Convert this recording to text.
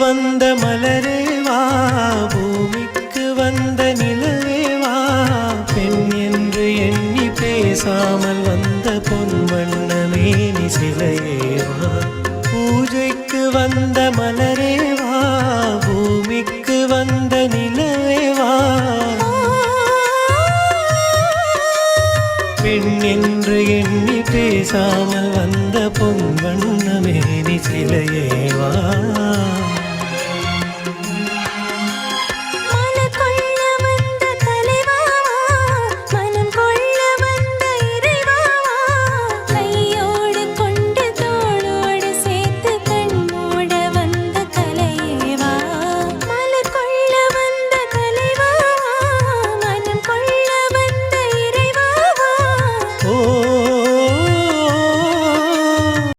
வந்த மலரேவா, பூமிக்கு வந்த நிலவேவா, பெண் என்று எண்ணி பேசாமல் வந்த பொன் வண்ணமேனி சிலையே